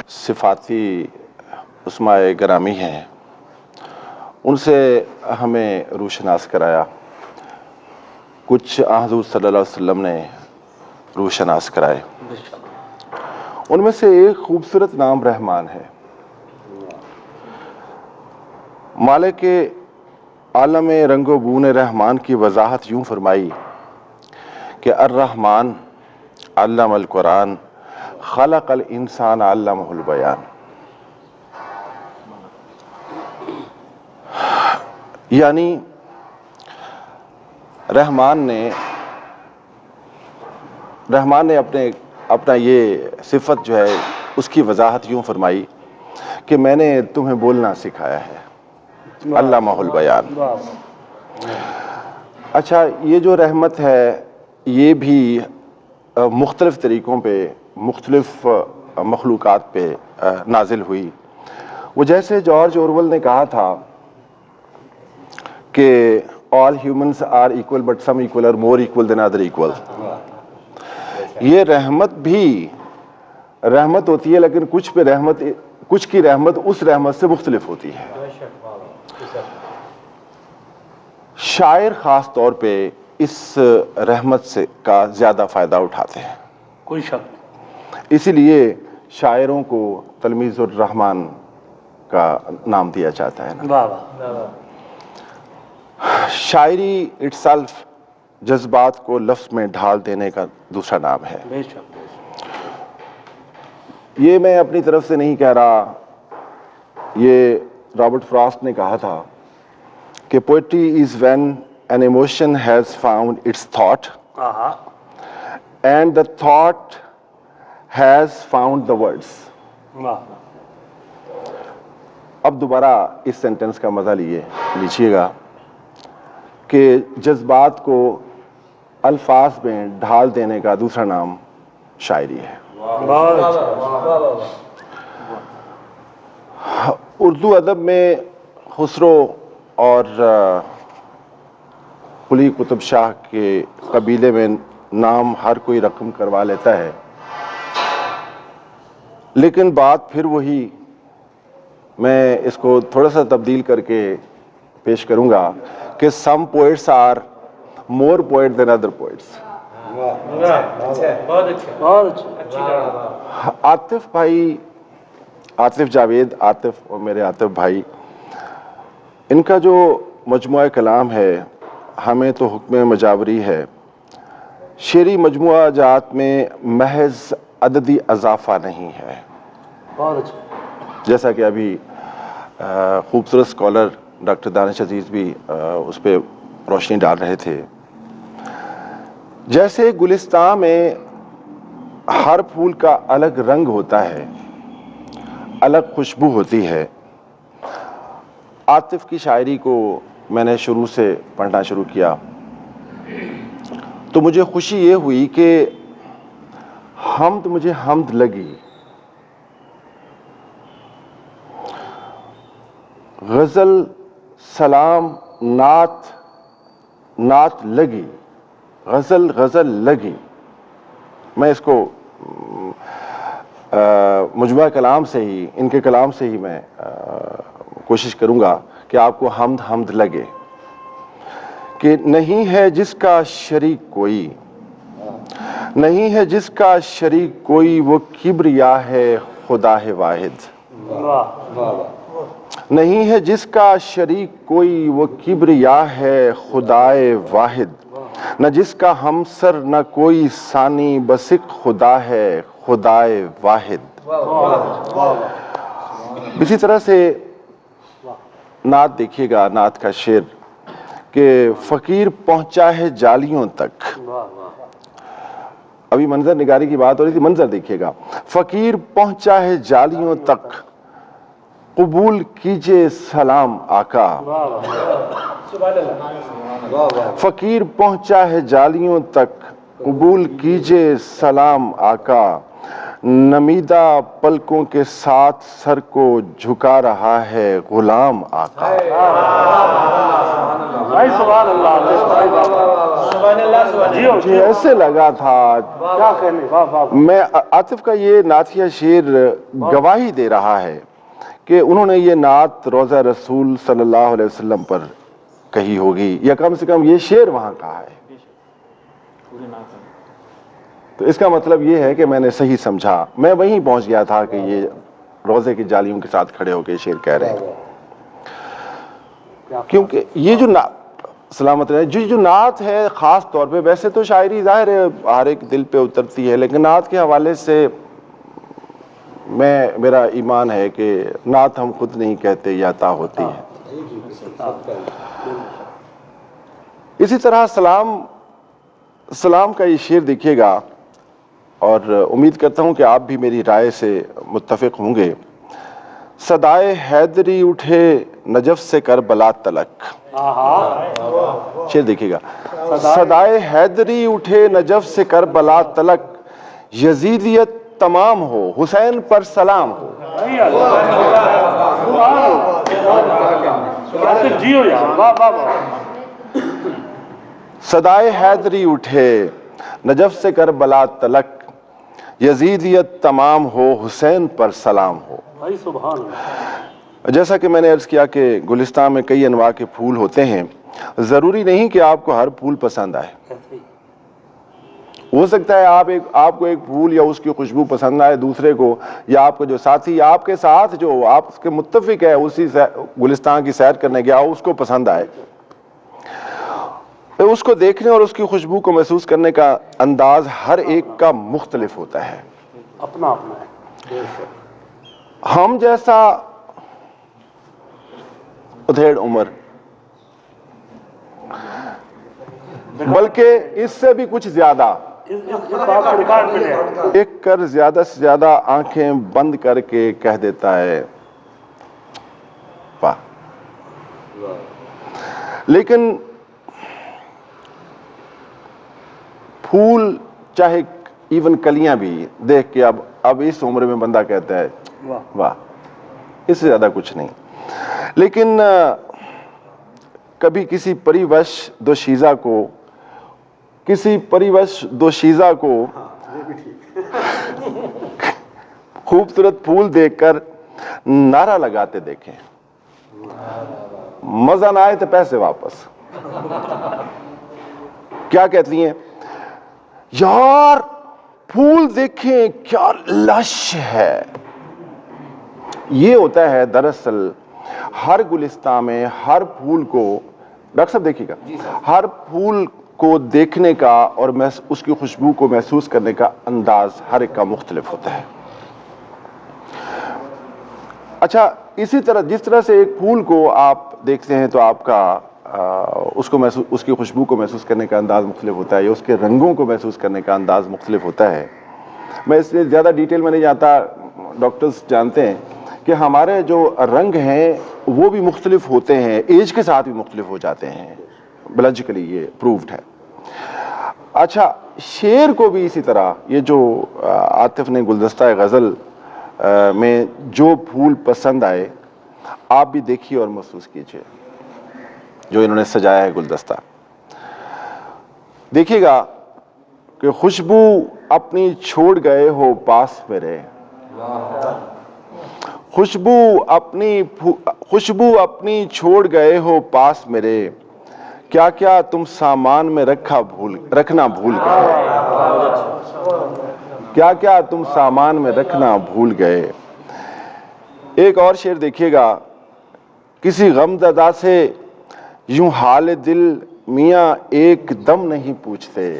صفاتی عصمائے گرامی ہیں، ان سے ہمیں روشناس کرایا، کچھ حضور صلی اللہ علیہ وسلم نے روشناس کرائے۔ ان میں سے ایک خوبصورت نام رحمان ہے۔ مالک عالم رنگ و بو نے رحمان کی وضاحت یوں فرمائی کہ الرحمن علم القرآن خلق الانسان علمہ البیان، یعنی رحمان نے اپنا یہ صفت جو ہے اس کی وضاحت یوں فرمائی کہ میں نے تمہیں بولنا سکھایا ہے، علمہ البیان۔ اچھا، یہ جو رحمت ہے یہ بھی مختلف طریقوں پہ مختلف مخلوقات پہ نازل ہوئی۔ وہ جیسے جارج اورول نے کہا تھا کہ all humans are equal but some equal are more equal than other equal، یہ رحمت بھی رحمت ہوتی ہے، لیکن کچھ کی رحمت اس رحمت سے مختلف ہوتی ہے۔ شاعر خاص طور پہ اس رحمت سے کا زیادہ فائدہ اٹھاتے ہیں، کوئی شک، اسی لیے شاعروں کو تلمیذ الرحمن کا نام دیا جاتا ہے نا۔ شاعری اٹسلف جذبات کو لفظ میں ڈھال دینے کا دوسرا نام ہے۔ یہ میں اپنی طرف سے نہیں کہہ رہا، یہ رابرٹ فراسٹ نے کہا تھا کہ poetry is when an emotion has found its thought and the thought has found the words۔ اب دوبارہ اس سینٹنس کا مزہ لیجیے گا کہ جذبات کو الفاظ میں ڈھال دینے کا دوسرا نام شاعری ہے۔ اردو ادب میں خسرو اور قلی قطب شاہ کے قبیلے میں نام ہر کوئی رقم کروا لیتا ہے، لیکن بات پھر وہی، میں اس کو تھوڑا سا تبدیل کر کے پیش کروں گا کہ some poets are more poet than other poets۔ Atif بھائی، عاطف جاوید، عاطف اور میرے عاطف بھائی، ان کا جو مجموعہ کلام ہے ہمیں تو حکم مجاوری ہے، شعری مجموعہ جات میں محض عددی اضافہ نہیں ہے، جیسا کہ ابھی خوبصورت اسکالر ڈاکٹر دانش عزیز بھی اس پہ روشنی ڈال رہے تھے۔ جیسے گلستان میں ہر پھول کا الگ رنگ ہوتا ہے، الگ خوشبو ہوتی ہے، عاطف کی شاعری کو میں نے شروع سے پڑھنا شروع کیا تو مجھے خوشی یہ ہوئی کہ مجھے حمد لگی، غزل، سلام، نعت لگی، غزل لگی۔ میں اس کو مجموعہ کلام سے ہی، ان کے کلام سے ہی میں کوشش کروں گا کہ آپ کو حمد لگے کہ نہیں ہے جس کا شریک کوئی، نہیں ہے جس کا شریک کوئی، وہ کبریا ہے خدا ہے واحد۔ نہیں ہے جس کا شریک کوئی، وہ کبریا ہے خدائے واحد، نہ جس کا ہمسر نہ کوئی ثانی، بس ایک خدا ہے خدائے واحد۔ اسی طرح سے نعت دیکھیے گا، نعت کا شعر کہ فقیر پہنچا ہے جالیوں تک، ابھی منظر نگاری کی بات ہو رہی تھی، منظر دیکھیے گا، فقیر پہنچا ہے جالیوں تک، قبول کیجئے سلام آقا۔ فقیر پہنچا ہے جالیوں تک، قبول کیجئے سلام آقا، نمیدہ پلکوں کے ساتھ سر کو جھکا رہا ہے غلام آقا۔ سبحان اللہ، مجھے ایسے لگا تھا کیا کہنے، واہ واہ، میں عاطف کا یہ نعتیہ شعر گواہی دے رہا ہے کہ انہوں نے یہ نعت روضہ رسول صلی اللہ علیہ وسلم پر کہی ہوگی، یا کم سے کم یہ شعر وہاں کہا ہے. تو اس کا مطلب یہ ہے کہ میں نے صحیح سمجھا، میں وہیں پہنچ گیا تھا کہ یہ روزے کی جالیوں کے ساتھ کھڑے ہو کے شعر کہہ رہے ہیں. کیونکہ یہ جو سلامت رہے جو نعت ہے خاص طور پہ، ویسے تو شاعری ظاہر ہے ہر ایک دل پہ اترتی ہے، لیکن نعت کے حوالے سے میرا ایمان ہے کہ نعت ہم خود نہیں کہتے، یہ عطا ہوتی ہے. اسی طرح سلام کا یہ شعر دیکھیے گا، اور امید کرتا ہوں کہ آپ بھی میری رائے سے متفق ہوں گے. صدائے حیدری اٹھے نجف سے کربلا تلک، شعر دیکھیے گا. صدائے حیدری اٹھے نجف سے کربلا تلک، یزیدیت تمام ہو حسین پر سلام ہو. صدائے حیدری اٹھے نجف سے کربلا تلک، یزیدیت تمام ہو حسین پر سلام ہو. جیسا کہ میں نے عرض کیا کہ گلستان میں کئی انواع کے پھول ہوتے ہیں، ضروری نہیں کہ آپ کو ہر پھول پسند آئے. ہو سکتا ہے آپ کو ایک پھول یا اس کی خوشبو پسند آئے، دوسرے کو یا آپ کو جو ساتھی آپ کے ساتھ جو آپ کے متفق ہے اسی گلستان کی سیر کرنے گیا اس کو پسند آئے. اس کو دیکھنے اور اس کی خوشبو کو محسوس کرنے کا انداز ہر ایک کا مختلف ہوتا ہے، اپنا اپنا ہے. ہم جیسا ادھیڑ عمر، بلکہ اس سے بھی کچھ زیادہ، دیکھ کر زیادہ سے زیادہ آنکھیں بند کر کے کہہ دیتا ہے واہ. لیکن پھول چاہے ایون کلیاں بھی دیکھ کے اب اس عمر میں بندہ کہتا ہے واہ، اس سے زیادہ کچھ نہیں. لیکن کبھی کسی پریوش دوشیزہ کو خوبصورت پھول دیکھ کر نعرہ لگاتے دیکھیں، مزہ نہ آئے تو پیسے واپس. کیا کہتی ہیں؟ یار پھول دیکھیں کیا لش ہے. یہ ہوتا ہے دراصل ہر گلستان میں ہر پھول کو، ڈاکٹر صاحب دیکھیے گا، ہر پھول کو دیکھنے کا اور اس کی خوشبو کو محسوس کرنے کا انداز ہر ایک کا مختلف ہوتا ہے. اچھا، اسی طرح جس طرح سے ایک پھول کو آپ دیکھتے ہیں تو آپ کا اس کی خوشبو کو محسوس کرنے کا انداز مختلف ہوتا ہے، یا اس کے رنگوں کو محسوس کرنے کا انداز مختلف ہوتا ہے. میں اس لیے زیادہ ڈیٹیل میں نہیں جاتا، ڈاکٹرز جانتے ہیں کہ ہمارے جو رنگ ہیں وہ بھی مختلف ہوتے ہیں، ایج کے ساتھ بھی مختلف ہو جاتے ہیں، بایولوجیکلی یہ پروفڈ ہے. اچھا، شعر کو بھی اسی طرح، یہ جو عاطف نے گلدستہ غزل میں جو پھول پسند آئے آپ بھی دیکھیے اور محسوس کیجیے، جو انہوں نے سجایا ہے گلدستہ. دیکھیے گا کہ خوشبو اپنی چھوڑ گئے ہو پاس میرے، خوشبو اپنی چھوڑ گئے ہو پاس میرے، کیا کیا تم سامان میں رکھنا بھول گئے، کیا کیا تم سامان میں رکھنا بھول گئے. ایک اور شعر دیکھیے گا، کسی غمزدہ سے یوں حال دل میاں ایک دم نہیں پوچھتے،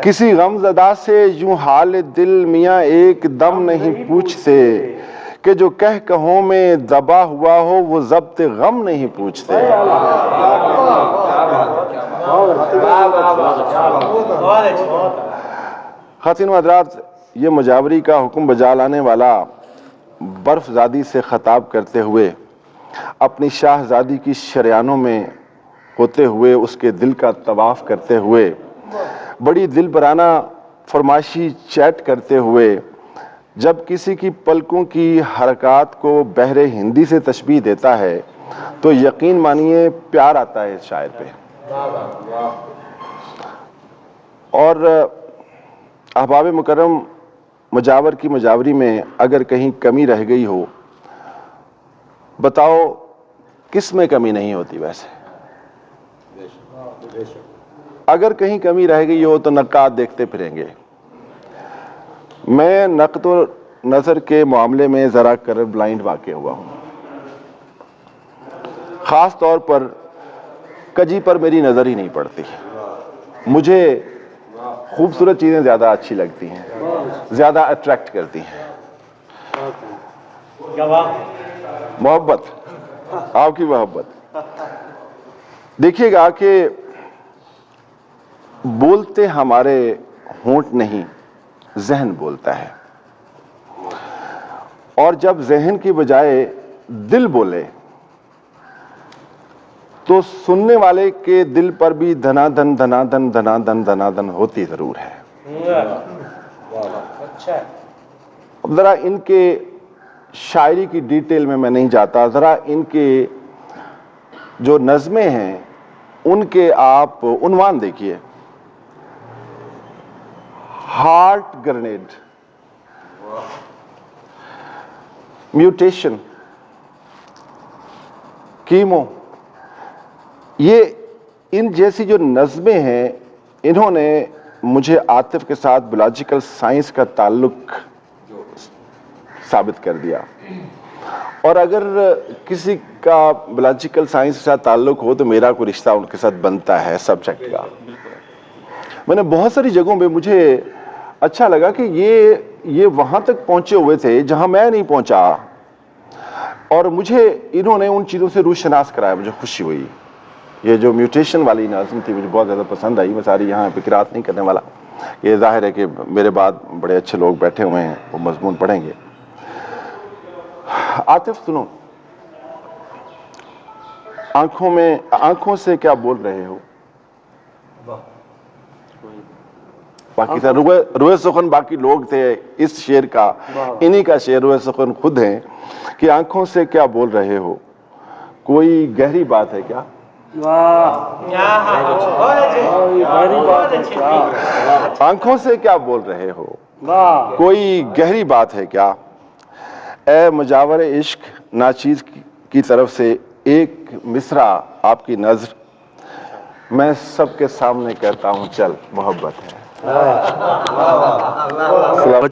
کسی غمزدہ سے یوں حال دل میاں ایک دم نہیں پوچھتے، کہ جو کہوں میں دبا ہوا ہو وہ ضبط غم نہیں پوچھتے. خواتین و حضرات، یہ مجاوری کا حکم بجا لانے والا برف زادی سے خطاب کرتے ہوئے، اپنی شاہزادی کی شریانوں میں ہوتے ہوئے، اس کے دل کا طواف کرتے ہوئے، بڑی دل برانہ فرمائشی چیٹ کرتے ہوئے، جب کسی کی پلکوں کی حرکات کو بحر ہندی سے تشبیہ دیتا ہے تو یقین مانیے پیار آتا ہے اس شاعر پہ. اور احباب مکرم، مجاور کی مجاوری میں اگر کہیں کمی رہ گئی ہو، بتاؤ کس میں کمی نہیں ہوتی ویسے؟ اگر کہیں کمی رہ گئی ہو تو نقاد دیکھتے پھریں گے۔ میں نقد و نظر کے معاملے میں ذرا کلر بلائنڈ واقع ہوا ہوں، خاص طور پر کجی پر میری نظر ہی نہیں پڑتی۔ مجھے خوبصورت چیزیں زیادہ اچھی لگتی ہیں، زیادہ اٹریکٹ کرتی ہیں۔ محبت، آپ کی محبت۔ دیکھیے گا کہ بولتے ہمارے ہونٹ نہیں، ذہن بولتا ہے، اور جب ذہن کی بجائے دل بولے تو سننے والے کے دل پر بھی دھنا دھن دھنا دھن دھنا دھن دھنا دھن ہوتی ضرور ہے۔ اب ذرا ان کے شاعری کی ڈیٹیل میں نہیں جاتا، ذرا ان کے جو نظمیں ہیں ان کے آپ عنوان دیکھیے: ہارٹ گرنیڈ، میوٹیشن، کیمو۔ یہ ان جیسی جو نظمیں ہیں، انہوں نے مجھے عاطف کے ساتھ بایولوجیکل سائنس کا تعلق ثابت کر دیا، اور اگر کسی کا بایولوجیکل سائنس کے ساتھ تعلق ہو تو میرا کوئی رشتہ ان کے ساتھ بنتا ہے سبجیکٹ کا۔ میں نے بہت ساری جگہوں پہ مجھے اچھا لگا کہ یہ وہاں تک پہنچے ہوئے تھے جہاں میں نہیں پہنچا، اور مجھے انہوں نے ان چیزوں سے روشناس کرایا، مجھے خوشی ہوئی۔ یہ جو میوٹیشن والی نظم تھی مجھے بہت زیادہ پسند آئی۔ میں ساری یہاں پہ قرات نہیں کرنے والا، یہ ظاہر ہے کہ میرے بعد بڑے اچھے لوگ بیٹھے ہوئے ہیں، وہ مضمون پڑھیں گے۔ عاطف سنو، آنکھوں سے کیا بول رہے ہو؟ باقی تھا روئے سخن، باقی لوگ تھے اس شعر کا، انہی کا شعر روئے سخن خود ہیں کہ آنکھوں سے کیا بول رہے ہو، کوئی گہری بات ہے کیا؟ آنکھوں سے کیا بول رہے ہو، کوئی گہری بات ہے کیا؟ اے مجاور عشق ناچیز کی طرف سے ایک مصرع آپ کی نظر، میں سب کے سامنے کہتا ہوں چل محبت ہے۔